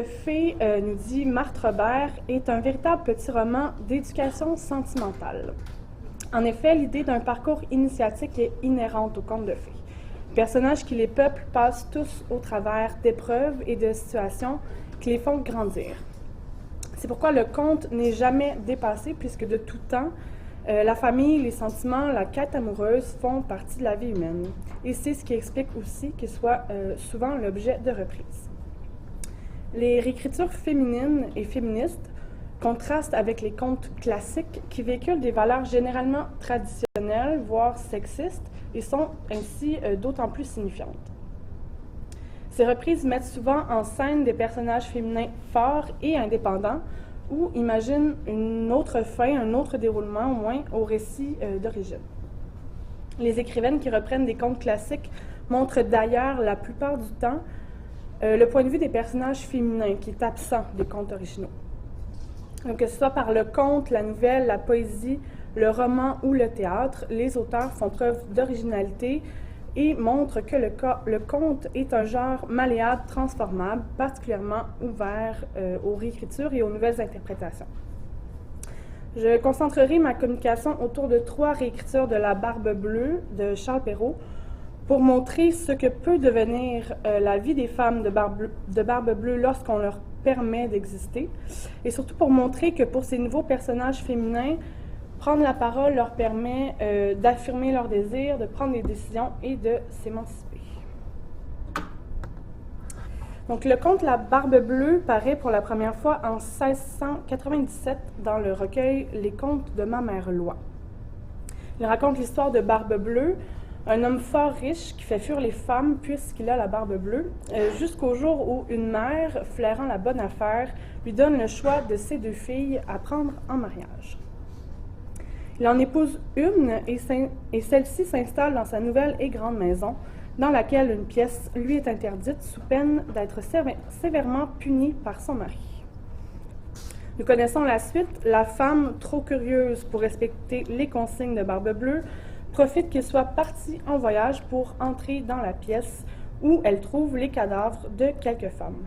de fées, nous dit Marthe Robert, est un véritable petit roman d'éducation sentimentale. En effet, l'idée d'un parcours initiatique est inhérente aux contes de fées. Les personnages qui les peuplent passent tous au travers d'épreuves et de situations qui les font grandir. C'est pourquoi le conte n'est jamais dépassé, puisque de tout temps, la famille, les sentiments, la quête amoureuse font partie de la vie humaine. Et c'est ce qui explique aussi qu'ils soient souvent l'objet de reprises. Les réécritures féminines et féministes contrastent avec les contes classiques qui véhiculent des valeurs généralement traditionnelles, voire sexistes, et sont ainsi d'autant plus signifiantes. Ces reprises mettent souvent en scène des personnages féminins forts et indépendants, ou imaginent une autre fin, un autre déroulement au moins au récit d'origine. Les écrivaines qui reprennent des contes classiques montrent d'ailleurs la plupart du temps le point de vue des personnages féminins qui est absent des contes originaux. Donc, que ce soit par le conte, la nouvelle, la poésie, le roman ou le théâtre, les auteurs font preuve d'originalité et montrent que le conte est un genre malléable, transformable, particulièrement ouvert aux réécritures et aux nouvelles interprétations. Je concentrerai ma communication autour de 3 réécritures de La Barbe bleue de Charles Perrault pour montrer ce que peut devenir la vie des femmes de Barbe bleue lorsqu'on leur permet d'exister, et surtout pour montrer que pour ces nouveaux personnages féminins, prendre la parole leur permet d'affirmer leurs désirs, de prendre des décisions et de s'émanciper. Donc, le conte La Barbe bleue paraît pour la première fois en 1697 dans le recueil Les contes de ma mère Loi. Il raconte l'histoire de Barbe bleue, un homme fort riche qui fait fuir les femmes puisqu'il a la barbe bleue, jusqu'au jour où une mère, flairant la bonne affaire, lui donne le choix de ses 2 filles à prendre en mariage. Il en épouse une et celle-ci s'installe dans sa nouvelle et grande maison, dans laquelle une pièce lui est interdite sous peine d'être sévèrement punie par son mari. Nous connaissons la suite. La femme, trop curieuse pour respecter les consignes de Barbe bleue, profite qu'il soit parti en voyage pour entrer dans la pièce où elle trouve les cadavres de quelques femmes.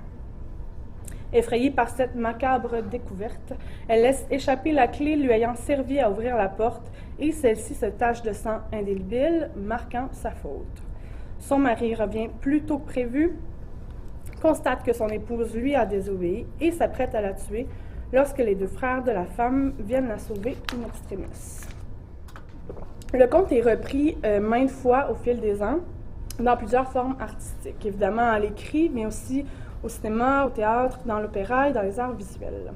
Effrayée par cette macabre découverte, elle laisse échapper la clé lui ayant servi à ouvrir la porte et celle-ci se tache de sang indélébile, marquant sa faute. Son mari revient plus tôt que prévu, constate que son épouse lui a désobéi et s'apprête à la tuer lorsque les 2 frères de la femme viennent la sauver in extremis. Le conte est repris maintes fois au fil des ans dans plusieurs formes artistiques, évidemment à l'écrit, mais aussi au cinéma, au théâtre, dans l'opéra et dans les arts visuels.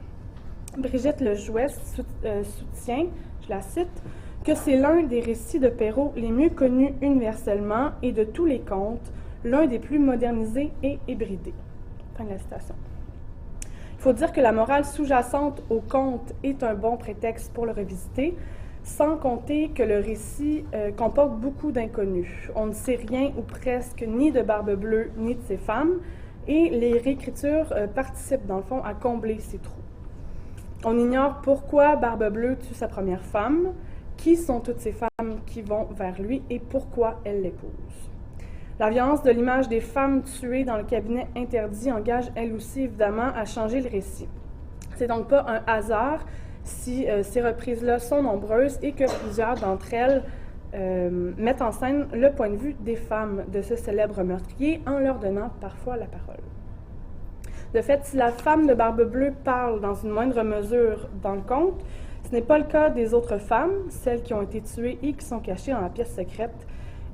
Brigitte Lejouet soutient, je la cite, que c'est l'un des récits de Perrault les mieux connus universellement et de tous les contes, l'un des plus modernisés et hybridés. Fin de la citation. Il faut dire que la morale sous-jacente au conte est un bon prétexte pour le revisiter, sans compter que le récit comporte beaucoup d'inconnus. On ne sait rien ou presque ni de Barbe bleue ni de ses femmes, et les réécritures participent dans le fond à combler ces trous. On ignore pourquoi Barbe bleue tue sa première femme, qui sont toutes ces femmes qui vont vers lui et pourquoi elle l'épouse. La violence de l'image des femmes tuées dans le cabinet interdit engage elle aussi évidemment à changer le récit. C'est donc pas un hasard si ces reprises-là sont nombreuses et que plusieurs d'entre elles mettent en scène le point de vue des femmes de ce célèbre meurtrier en leur donnant parfois la parole. De fait, si la femme de Barbe bleue parle dans une moindre mesure dans le conte, ce n'est pas le cas des autres femmes, celles qui ont été tuées et qui sont cachées dans la pièce secrète,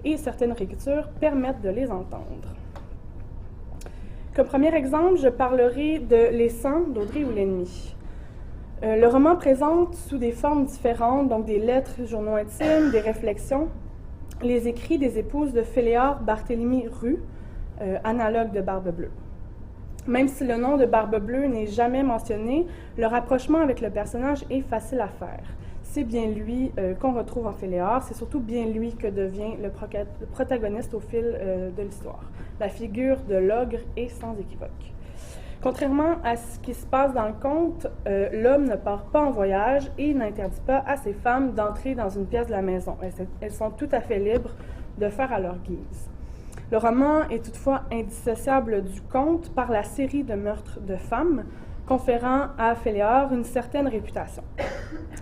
et certaines réécritures permettent de les entendre. Comme premier exemple, je parlerai de Les Sangs d'Audrey ou l'Ennemi. Le roman présente sous des formes différentes, donc des lettres, journaux intimes, des réflexions, les écrits des épouses de Féléor Barthélemy Rue, analogue de Barbe bleue. Même si le nom de Barbe bleue n'est jamais mentionné, le rapprochement avec le personnage est facile à faire. C'est bien lui qu'on retrouve en Féléor, c'est surtout bien lui que devient le protagoniste au fil de l'histoire. La figure de l'ogre est sans équivoque. Contrairement à ce qui se passe dans le conte, l'homme ne part pas en voyage et n'interdit pas à ses femmes d'entrer dans une pièce de la maison. Elles sont tout à fait libres de faire à leur guise. Le roman est toutefois indissociable du conte par la série de meurtres de femmes, conférant à Féléor une certaine réputation.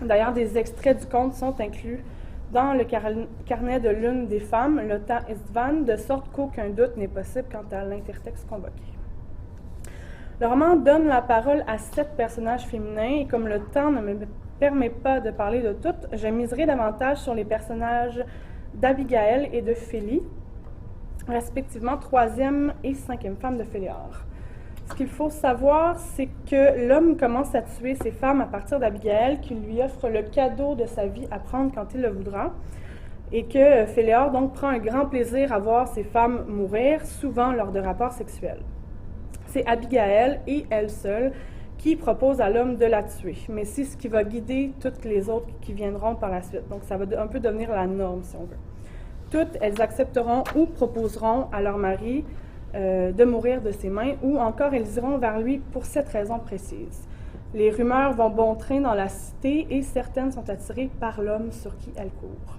D'ailleurs, des extraits du conte sont inclus dans le carnet de l'une des femmes, Lotta Istvan, de sorte qu'aucun doute n'est possible quant à l'intertexte convoqué. Le roman donne la parole à 7 personnages féminins et comme le temps ne me permet pas de parler de toutes, je miserai davantage sur les personnages d'Abigaël et de Félie, respectivement 3e et 5e femme de Féléor. Ce qu'il faut savoir, c'est que l'homme commence à tuer ses femmes à partir d'Abigaël, qui lui offre le cadeau de sa vie à prendre quand il le voudra, et que Féléor donc prend un grand plaisir à voir ses femmes mourir, souvent lors de rapports sexuels. C'est Abigaël et elle seule qui propose à l'homme de la tuer, mais c'est ce qui va guider toutes les autres qui viendront par la suite. Donc ça va un peu devenir la norme, si on veut. Toutes, elles accepteront ou proposeront à leur mari de mourir de ses mains, ou encore elles iront vers lui pour cette raison précise. Les rumeurs vont bon train dans la cité et certaines sont attirées par l'homme sur qui elles courent.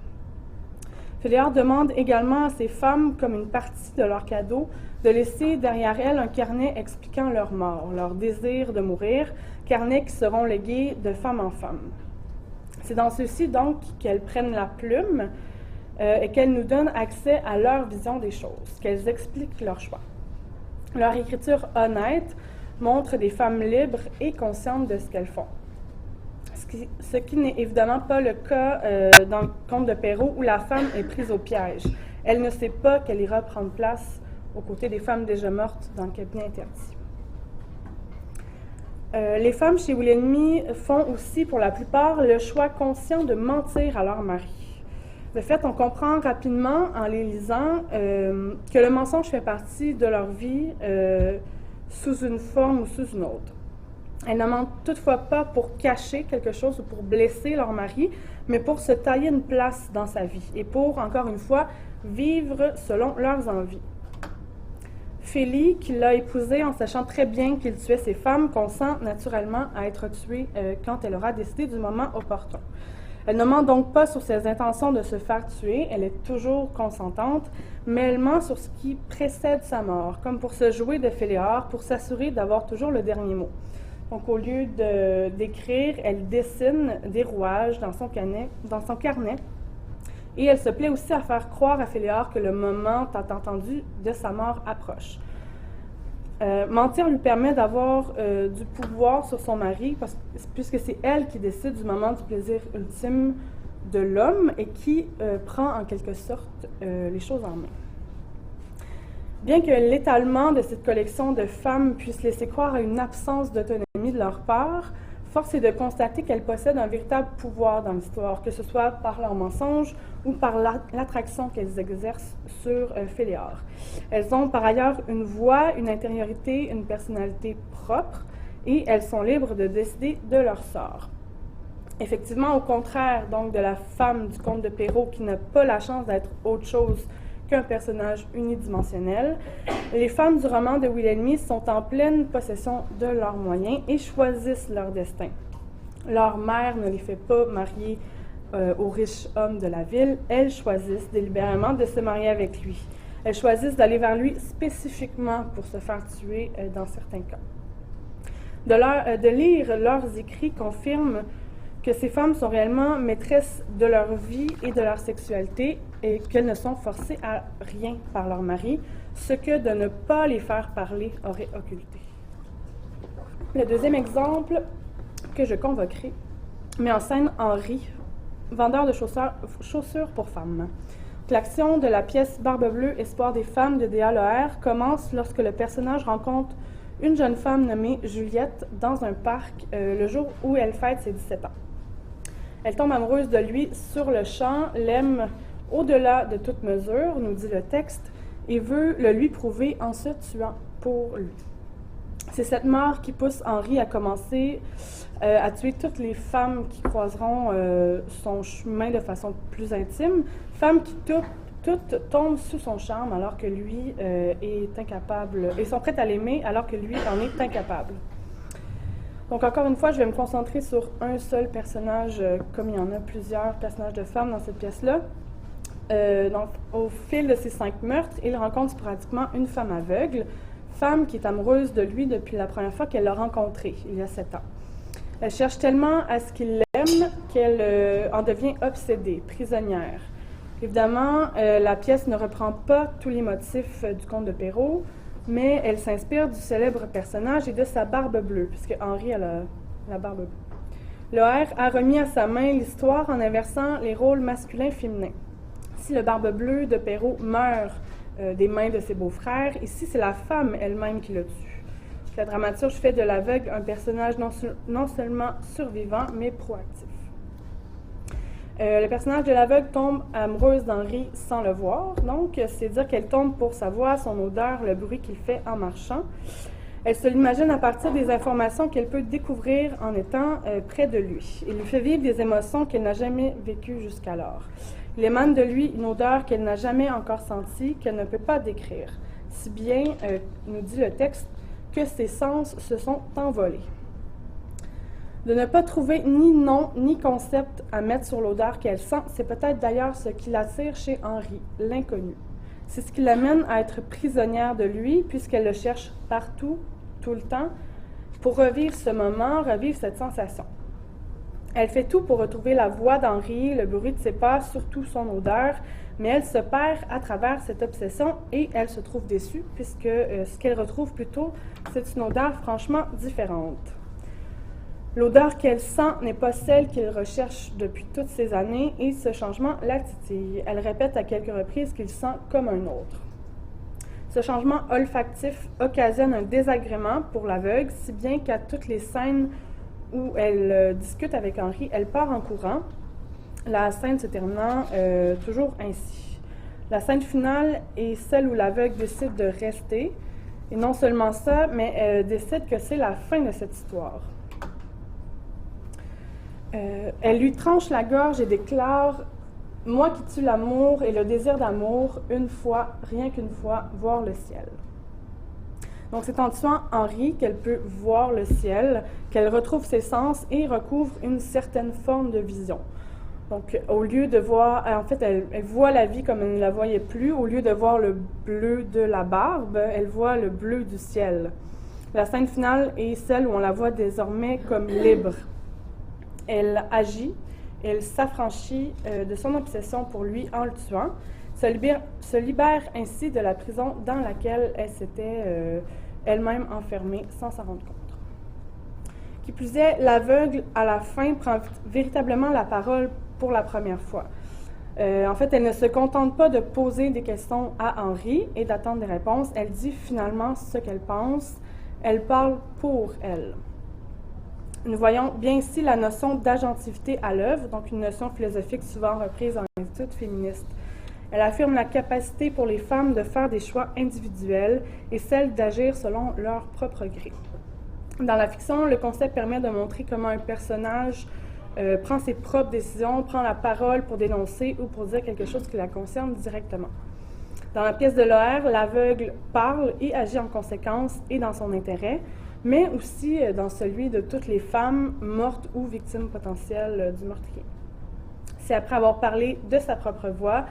Féléor demande également à ces femmes, comme une partie de leur cadeau, de laisser derrière elles un carnet expliquant leur mort, leur désir de mourir, carnets qui seront légués de femme en femme. C'est dans ceux-ci donc qu'elles prennent la plume et qu'elles nous donnent accès à leur vision des choses, qu'elles expliquent leur choix. Leur écriture honnête montre des femmes libres et conscientes de ce qu'elles font. Ce qui n'est évidemment pas le cas dans le conte de Perrault où la femme est prise au piège. Elle ne sait pas qu'elle ira prendre place aux côtés des femmes déjà mortes dans le cabinet interdit. Les femmes chez Wilhelmy font aussi, pour la plupart, le choix conscient de mentir à leur mari. De fait, on comprend rapidement, en les lisant, que le mensonge fait partie de leur vie sous une forme ou sous une autre. Elles ne mentent toutefois pas pour cacher quelque chose ou pour blesser leur mari, mais pour se tailler une place dans sa vie et pour, encore une fois, vivre selon leurs envies. Félie, qui l'a épousé en sachant très bien qu'il tuait ses femmes, consent naturellement à être tuée quand elle aura décidé du moment opportun. Elle ne ment donc pas sur ses intentions de se faire tuer, elle est toujours consentante, mais elle ment sur ce qui précède sa mort, comme pour se jouer de Féléor, pour s'assurer d'avoir toujours le dernier mot. Donc, au lieu d'écrire, elle dessine des rouages dans son carnet, et elle se plaît aussi à faire croire à Féléor que le moment tant entendu de sa mort approche. Mentir lui permet d'avoir du pouvoir sur son mari, puisque c'est elle qui décide du moment du plaisir ultime de l'homme et qui prend en quelque sorte les choses en main. Bien que l'étalement de cette collection de femmes puisse laisser croire à une absence d'autonomie de leur part, force est de constater qu'elles possèdent un véritable pouvoir dans l'histoire, que ce soit par leurs mensonges ou par l'attraction qu'elles exercent sur Féléor. Elles ont par ailleurs une voix, une intériorité, une personnalité propre, et elles sont libres de décider de leur sort. Effectivement, au contraire donc de la femme du conte de Perrault qui n'a pas la chance d'être autre chose qu'un personnage unidimensionnel, les femmes du roman de Wilhelmy sont en pleine possession de leurs moyens et choisissent leur destin. Leur mère ne les fait pas marier au riche homme de la ville, elles choisissent délibérément de se marier avec lui. Elles choisissent d'aller vers lui spécifiquement pour se faire tuer dans certains cas. De lire leurs écrits confirme que ces femmes sont réellement maîtresses de leur vie et de leur sexualité et qu'elles ne sont forcées à rien par leur mari, ce que de ne pas les faire parler aurait occulté. Le deuxième exemple que je convoquerai met en scène Henri, vendeur de chaussures pour femmes. L'action de la pièce Barbe Bleue, Espoir des femmes de D.A. Loher commence lorsque le personnage rencontre une jeune femme nommée Juliette dans un parc le jour où elle fête ses 17 ans. Elle tombe amoureuse de lui sur le champ, l'aime au-delà de toute mesure, nous dit le texte, et veut le lui prouver en se tuant pour lui. C'est cette mort qui pousse Henri à commencer à tuer toutes les femmes qui croiseront son chemin de façon plus intime, femmes qui toutes tombent sous son charme alors que lui est incapable, et sont prêtes à l'aimer alors que lui en est incapable. Donc, encore une fois, je vais me concentrer sur un seul personnage, comme il y en a plusieurs personnages de femmes dans cette pièce-là, Donc, au fil de ces 5 meurtres, il rencontre sporadiquement une femme aveugle, femme qui est amoureuse de lui depuis la première fois qu'elle l'a rencontré, il y a 7 ans. Elle cherche tellement à ce qu'il l'aime qu'elle en devient obsédée, prisonnière. Évidemment, la pièce ne reprend pas tous les motifs du conte de Perrault, mais elle s'inspire du célèbre personnage et de sa barbe bleue, puisque Henri a la barbe bleue. Loher a remis à sa main l'histoire en inversant les rôles masculins-féminins. Si le barbe bleue de Perrault meurt des mains de ses beaux-frères, ici c'est la femme elle-même qui le tue. La dramaturge fait de l'aveugle un personnage non seulement survivant, mais proactif. Le personnage de l'aveugle tombe amoureuse d'Henri sans le voir, donc c'est dire qu'elle tombe pour sa voix, son odeur, le bruit qu'il fait en marchant. Elle se l'imagine à partir des informations qu'elle peut découvrir en étant près de lui. Il lui fait vivre des émotions qu'elle n'a jamais vécues jusqu'alors. Il émane de lui une odeur qu'elle n'a jamais encore sentie, qu'elle ne peut pas décrire. Si bien, nous dit le texte, que ses sens se sont envolés. De ne pas trouver ni nom ni concept à mettre sur l'odeur qu'elle sent, c'est peut-être d'ailleurs ce qui l'attire chez Henri, l'inconnu. C'est ce qui l'amène à être prisonnière de lui, puisqu'elle le cherche partout, tout le temps, pour revivre ce moment, revivre cette sensation. Elle fait tout pour retrouver la voix d'Henri, le bruit de ses pas, surtout son odeur, mais elle se perd à travers cette obsession et elle se trouve déçue, puisque ce qu'elle retrouve plutôt, c'est une odeur franchement différente. L'odeur qu'elle sent n'est pas celle qu'il recherche depuis toutes ces années et ce changement la titille. Elle répète à quelques reprises qu'il sent comme un autre. Ce changement olfactif occasionne un désagrément pour l'aveugle, si bien qu'à toutes les scènes où elle discute avec Henri, elle part en courant, la scène se terminant toujours ainsi. La scène finale est celle où l'aveugle décide de rester, et non seulement ça, mais elle décide que c'est la fin de cette histoire. Elle lui tranche la gorge et déclare « Moi qui tue l'amour et le désir d'amour, une fois, rien qu'une fois, voir le ciel. » Donc c'est en tuant Henri qu'elle peut voir le ciel, qu'elle retrouve ses sens et recouvre une certaine forme de vision. Donc au lieu de voir, en fait elle voit la vie comme elle ne la voyait plus, au lieu de voir le bleu de la barbe, elle voit le bleu du ciel. La scène finale est celle où on la voit désormais comme libre. Elle agit, elle s'affranchit de son obsession pour lui en le tuant, se libère ainsi de la prison dans laquelle elle s'était elle-même enfermée sans s'en rendre compte. Qui plus est, l'aveugle, à la fin, prend véritablement la parole pour la première fois. En fait, elle ne se contente pas de poser des questions à Henri et d'attendre des réponses. Elle dit finalement ce qu'elle pense. Elle parle pour elle. Nous voyons bien ici la notion d'agentivité à l'œuvre, donc une notion philosophique souvent reprise dans les études féministes. Elle affirme la capacité pour les femmes de faire des choix individuels et celle d'agir selon leur propre gré. Dans la fiction, le concept permet de montrer comment un personnage prend ses propres décisions, prend la parole pour dénoncer ou pour dire quelque chose qui la concerne directement. Dans la pièce de Loher, l'aveugle parle et agit en conséquence et dans son intérêt, mais aussi dans celui de toutes les femmes mortes ou victimes potentielles du meurtrier. C'est après avoir parlé de sa propre voix,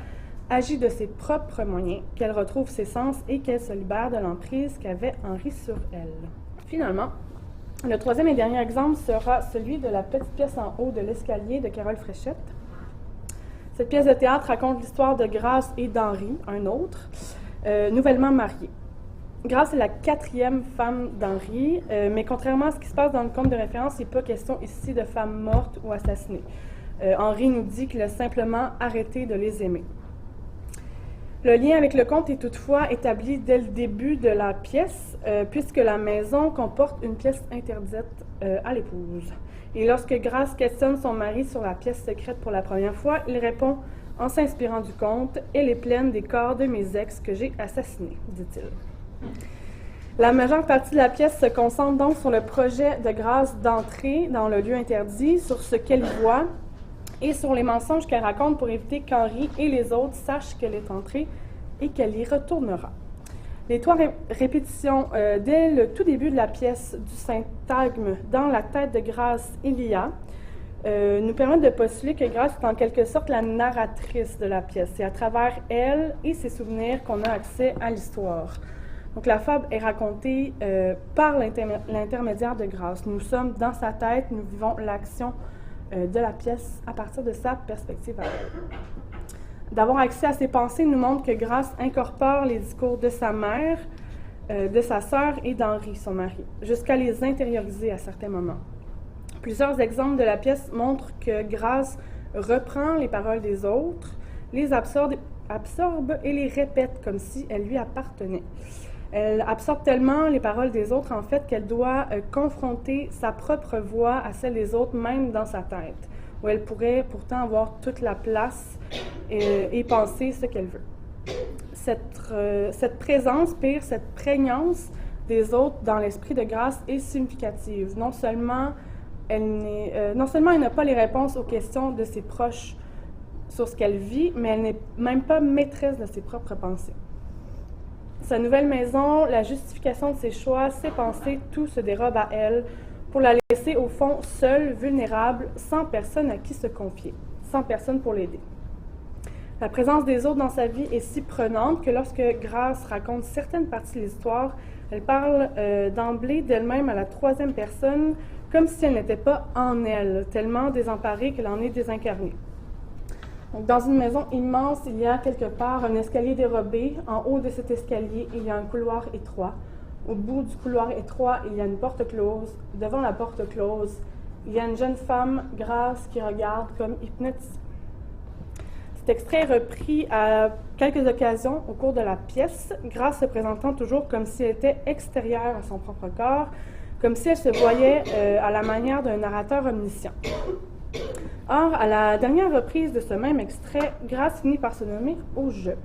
agit de ses propres moyens, qu'elle retrouve ses sens et qu'elle se libère de l'emprise qu'avait Henri sur elle. Finalement, le troisième et dernier exemple sera celui de la petite pièce en haut de l'escalier de Carole Fréchette. Cette pièce de théâtre raconte l'histoire de Grâce et d'Henri, un autre, nouvellement mariés. Grâce est la 4e femme d'Henri, mais contrairement à ce qui se passe dans le conte de référence, il n'est pas question ici de femmes mortes ou assassinées. Henri nous dit qu'il a simplement arrêté de les aimer. Le lien avec le conte est toutefois établi dès le début de la pièce, puisque la maison comporte une pièce interdite à l'épouse. Et lorsque Grâce questionne son mari sur la pièce secrète pour la première fois, il répond en s'inspirant du conte « Elle est pleine des corps de mes ex que j'ai assassinés », dit-il. La majeure partie de la pièce se concentre donc sur le projet de Grâce d'entrer dans le lieu interdit, sur ce qu'elle voit et sur les mensonges qu'elle raconte pour éviter qu'Henri et les autres sachent qu'elle est entrée et qu'elle y retournera. Les 3 répétitions dès le tout début de la pièce du syntagme « Dans la tête de Grâce, il y a » nous permettent de postuler que Grace est en quelque sorte la narratrice de la pièce. C'est à travers elle et ses souvenirs qu'on a accès à l'histoire. Donc la fable est racontée par l'intermédiaire de Grace. Nous sommes dans sa tête, nous vivons l'action de la pièce à partir de sa perspective à elle. D'avoir accès à ses pensées nous montre que Grace incorpore les discours de sa mère, de sa sœur et d'Henri, son mari, jusqu'à les intérioriser à certains moments. Plusieurs exemples de la pièce montrent que Grace reprend les paroles des autres, les absorbe et les répète comme si elles lui appartenaient. Elle absorbe tellement les paroles des autres, en fait, qu'elle doit confronter sa propre voix à celle des autres, même dans sa tête, où elle pourrait pourtant avoir toute la place et penser ce qu'elle veut. Cette présence, pire, cette prégnance des autres dans l'esprit de Grace est significative. Non seulement elle n'a pas les réponses aux questions de ses proches sur ce qu'elle vit, mais elle n'est même pas maîtresse de ses propres pensées. Sa nouvelle maison, la justification de ses choix, ses pensées, tout se dérobe à elle pour la laisser au fond seule, vulnérable, sans personne à qui se confier, sans personne pour l'aider. La présence des autres dans sa vie est si prenante que lorsque Grace raconte certaines parties de l'histoire, elle parle d'emblée d'elle-même à la troisième personne, comme si elle n'était pas en elle, tellement désemparée qu'elle en est désincarnée. Donc, dans une maison immense, il y a quelque part un escalier dérobé. En haut de cet escalier, il y a un couloir étroit. Au bout du couloir étroit, il y a une porte close. Devant la porte close, il y a une jeune femme, Grace, qui regarde comme hypnotisée. Cet extrait est repris à quelques occasions au cours de la pièce, Grace se présentant toujours comme si elle était extérieure à son propre corps, comme si elle se voyait à la manière d'un narrateur omniscient. Or, à la dernière reprise de ce même extrait, Grace finit par se nommer au jeu.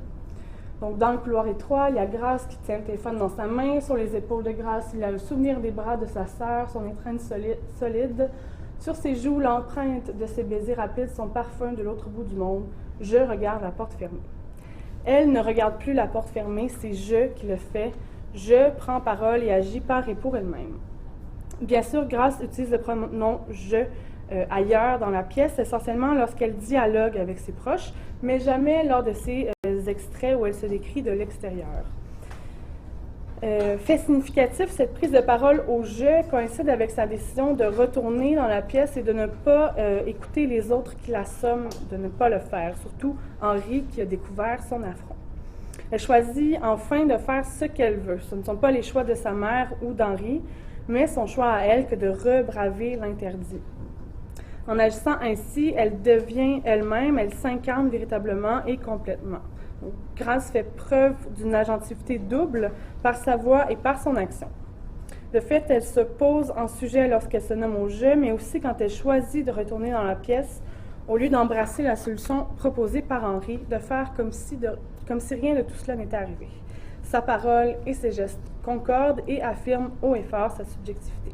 Donc, dans le couloir étroit, il y a Grace qui tient le téléphone dans sa main. Sur les épaules de Grace, il y a le souvenir des bras de sa sœur, son étreinte solide. Sur ses joues, l'empreinte de ses baisers rapides, son parfum de l'autre bout du monde. Je regarde la porte fermée. Elle ne regarde plus la porte fermée, c'est je qui le fait. Je prends parole et agis par et pour elle-même. Bien sûr, Grace utilise le pronom « je » ailleurs dans la pièce, essentiellement lorsqu'elle dialogue avec ses proches, mais jamais lors de ces extraits où elle se décrit de l'extérieur. Fait significatif, cette prise de parole au « je » coïncide avec sa décision de retourner dans la pièce et de ne pas écouter les autres qui l'assomment, de ne pas le faire, surtout Henri qui a découvert son affront. Elle choisit enfin de faire ce qu'elle veut. Ce ne sont pas les choix de sa mère ou d'Henri, mais son choix à elle que de rebraver l'interdit. En agissant ainsi, elle devient elle-même, elle s'incarne véritablement et complètement. Donc, Grace fait preuve d'une agentivité double par sa voix et par son action. De fait, elle se pose en sujet lorsqu'elle se nomme au jeu, mais aussi quand elle choisit de retourner dans la pièce, au lieu d'embrasser la solution proposée par Henri, de faire comme si rien de tout cela n'était arrivé. Sa parole et ses gestes concordent et affirment haut et fort sa subjectivité.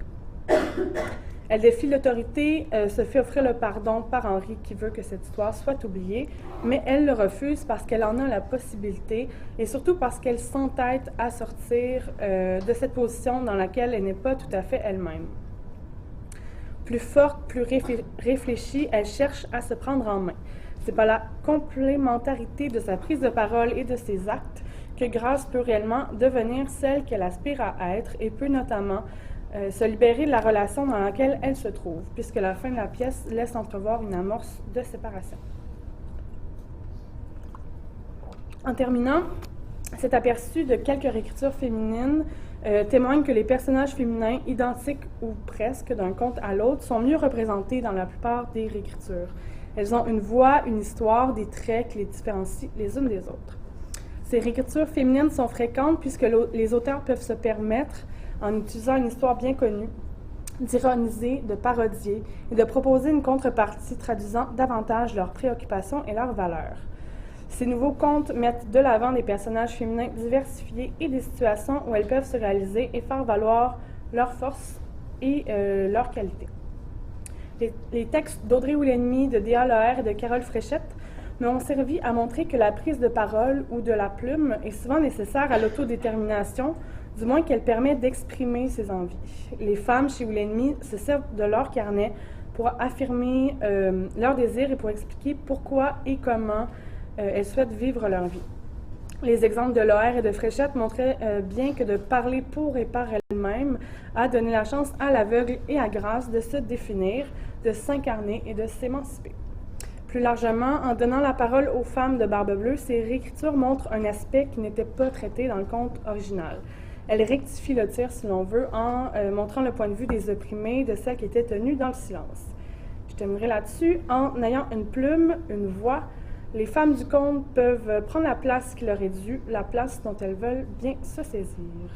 Elle défie l'autorité, se fait offrir le pardon par Henri qui veut que cette histoire soit oubliée, mais elle le refuse parce qu'elle en a la possibilité et surtout parce qu'elle s'entête à sortir de cette position dans laquelle elle n'est pas tout à fait elle-même. Plus forte, plus réfléchie, elle cherche à se prendre en main. C'est par la complémentarité de sa prise de parole et de ses actes que Grace peut réellement devenir celle qu'elle aspire à être et peut notamment se libérer de la relation dans laquelle elle se trouve, puisque la fin de la pièce laisse entrevoir une amorce de séparation. En terminant, cet aperçu de quelques réécritures féminines témoigne que les personnages féminins, identiques ou presque d'un conte à l'autre, sont mieux représentés dans la plupart des réécritures. Elles ont une voix, une histoire, des traits qui les différencient les unes des autres. Ces réécritures féminines sont fréquentes puisque les auteurs peuvent se permettre, en utilisant une histoire bien connue, d'ironiser, de parodier et de proposer une contrepartie traduisant davantage leurs préoccupations et leurs valeurs. Ces nouveaux contes mettent de l'avant des personnages féminins diversifiés et des situations où elles peuvent se réaliser et faire valoir leurs forces et leurs qualités. Les textes d'Audrey Oulennemi, de Déa Laher et de Carole Fréchette m'ont servi à montrer que la prise de parole ou de la plume est souvent nécessaire à l'autodétermination, du moins qu'elle permet d'exprimer ses envies. Les femmes chez Oulennemi se servent de leur carnet pour affirmer leurs désirs et pour expliquer pourquoi et comment elles souhaitent vivre leur vie. Les exemples de Loher et de Fréchette montraient bien que de parler pour et par elles-mêmes a donné la chance à l'aveugle et à Grâce de se définir, de s'incarner et de s'émanciper. Plus largement, en donnant la parole aux femmes de Barbe Bleue, ces réécritures montrent un aspect qui n'était pas traité dans le conte original. Elles rectifient le tir, si l'on veut, en montrant le point de vue des opprimés, de celles qui étaient tenues dans le silence. Je terminerai là-dessus en ayant une plume, une voix. Les femmes du conte peuvent prendre la place qui leur est due, la place dont elles veulent bien se saisir.